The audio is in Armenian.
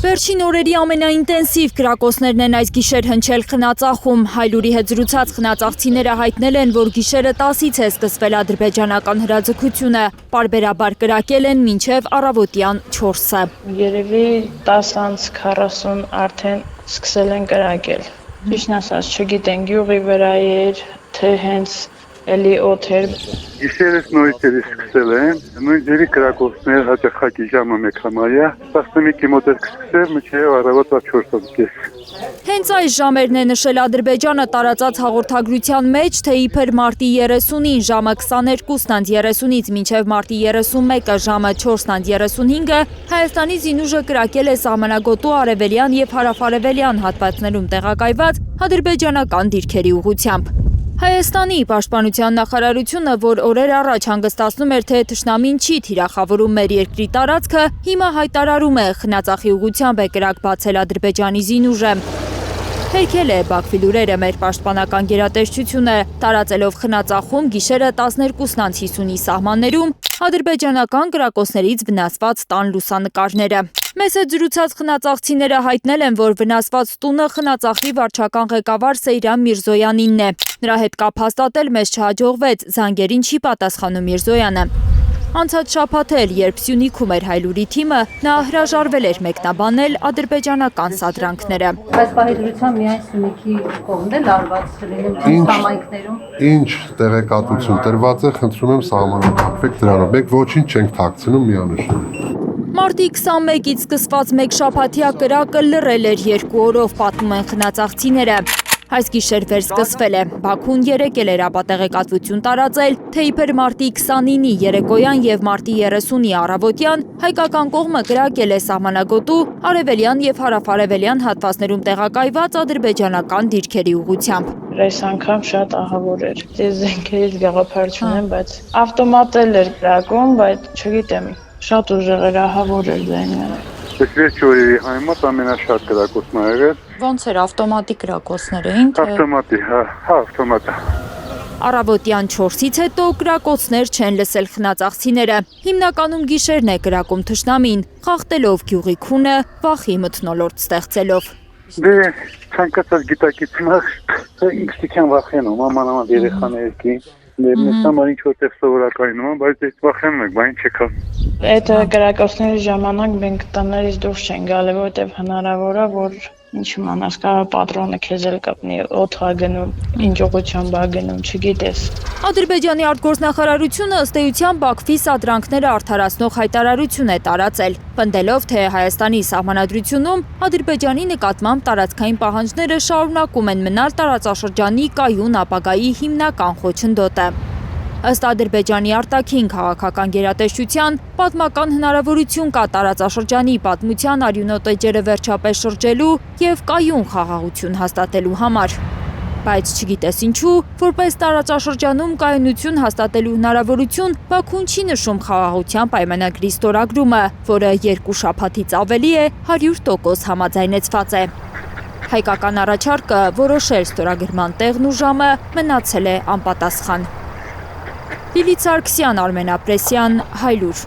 Վերջին օրերի ամենաինտենսիվ կրակոցներն են այս գիշեր հնչել Խնածախում։ Հայլուրի հետ զրուցած խնածախցիները հայտնել են, որ գիշերը 10-ից է սկսվել ադրբեջանական հրաձգությունը։ Պարբերաբար կրակել են մինչև առավոտյան 4-ը։ Երևի 10:40 արդեն սկսել են կրակել։ Ճիշտն ասած, չգիտեն գյուղի վրա էր, թե հենց էլի օթեր։ Գիշերս նորից սկսել են, նույն ձերի կրակոցներ հաճախակի ժամը 1:00-ը, 11-ի մոտ է սկսել մինչև առավոտվա 4-ը։ Հենց այս ժամերն է նշել Ադրբեջանը տարածած հաղորդագրության մեջ, թե իբր մարտի 30-ին ժամը 22:30-ից մինչև մարտի 31-ը ժամը 4:35-ը Հայաստանի զինուժը կրակել է սահմանագոտու արևելյան եւ հարավարևելյան հատվածներում տեղակայված ադրբեջանական դիրքերի ուղղությամբ։ Հայաստանի պաշտպանության նախարարությունը, որ օրեր առաջ հանգստացնում էր, թե թշնամին չի թիրախավորում մեր երկրի տարածքը, հիմա հայտարարում է Խնածախի ուղղությամբ է կրակ բացել Ադրբեջանի զինուժը։ Հերքել է Բաքվի լուրերը մեր պաշտպանական գերատեսչությունը, տարածելով Խնածախում գիշերը 12:50-ի սահմաններում ադրբեջանական կրակոցներից վնասված տան լուսանկարները։ Մեզ հետ զրուցած խնածախցիները հայտնել են, որ վնասված տունը Խնածախի վարչական ղեկավար Սեյրան Միրզոյանինն է։ Նրա հետ կապ հաստատել մեզ չհաջողվեց, զանգերին չի պատասխանում Միրզոյանը։ Անցած շաբաթ էլ, երբ Սյունիքում էր Հայլուրի թիմը, նա հրաժարվել էր մեկնաբանել ադրբեջանական սադրանքները։ Այս պահի դրությամբ միայն Սյունիքի կողմն է լարված լինում համայնքներում։ Ինչ տեղեկատվություն տրված է, խնդրում եմ սահմանափակվեք դրանով։ Մենք ոչինչ չենք թաքցնում միանշանակ։ Մարտի 21-ից սկսված մեկ շաբաթյա կրակը լռել էր 2 օրով, պատմում են խնածախցիները։ Այս գիշեր վերսկսվել է։ Բաքուն երեկ էր ապատեղեկատվություն տարածել, թե իբր մարտի 29-ի երեկոյան եւ մարտի 30-ի առավոտյան հայկական կողմը կրակել է սահմանագոտու արևելյան եւ հարավարևելյան հատվածներում տեղակայված ադրբեջանական դիրքերի ուղղությամբ։ Այս անգամ շատ ահավոր էր։ Ես զենքերից գաղափար չունեմ, բայց ավտոմատել էր կրակում, բայց չգիտեմ, շատ ուժեղ էր, ահավոր էր ձայնը։ Վերջի օրերի համեմատ ամենաշատ կրակոցն ա եղել։ Ոնց էր ավտոմատիկ կրակոցներ էին, թե ավտոմատի, ավտոմատը։ Առավոտյան 4-ից հետո կրակոցներ չեն լսել խնածախցիները։ Հիմնականում գիշերն է կրակում թշնամին, խախտելով գյուղի քունը, վախի մթնոլորտ ստեղծելով։ Դե ցանկացած գիտակցություններ ինքնին վախենում, ամանավանդ երեխաների Մեզ համար ինչ-որտեղ սովորականին նման, բայց ես վախենում եք, բան չեկա։ Այդ կրակոցների ժամանակ մենք տներից դուրս չեն գալի, որովհետև հնարավոր է, որ ինչ իմանաս, կարող պատրոնը քեզ էլ կապնի, օդ ա գնում, ինչ ուղղությամբ ա գնում, չգիտես։ Ադրբեջանի արտգործնախարարությունը ըստ էության Բաքվի սադրանքները արդարացնող հայտարարություն է տարածել, պնդելով, թե Հայաստանի սահմանադրությունում Ադրբեջանի նկատմամբ տարածքային պահանջները շարունակում են մնալ տարածաշրջանի կայուն ապագայի հիմնական խոչընդոտը։ Ըստ Ադրբեջանի արտաքին քաղաքական գերատեսչության, պատմական հնարավորություն կա տարածաշրջանի պատմության արյունոտ էջերը վերջապես շրջելու եւ կայուն խաղաղություն հաստատելու համար։ Բայց չգիտես ինչու, որպես տարածաշրջանում կայունություն հաստատելու հնարավորություն Բաքուն չի նշում խաղաղության պայմանագրի ստորագրումը, որը 2 շաբաթից ավելի է 100% համաձայնեցված է։ Հայկական առաջարկը որոշել ստորագրման տեղն ու ժամը մնացել է անպատասխան։ Լիլիթ Սարգսյան, Արմեն Ապրեսյան, Հայլուր։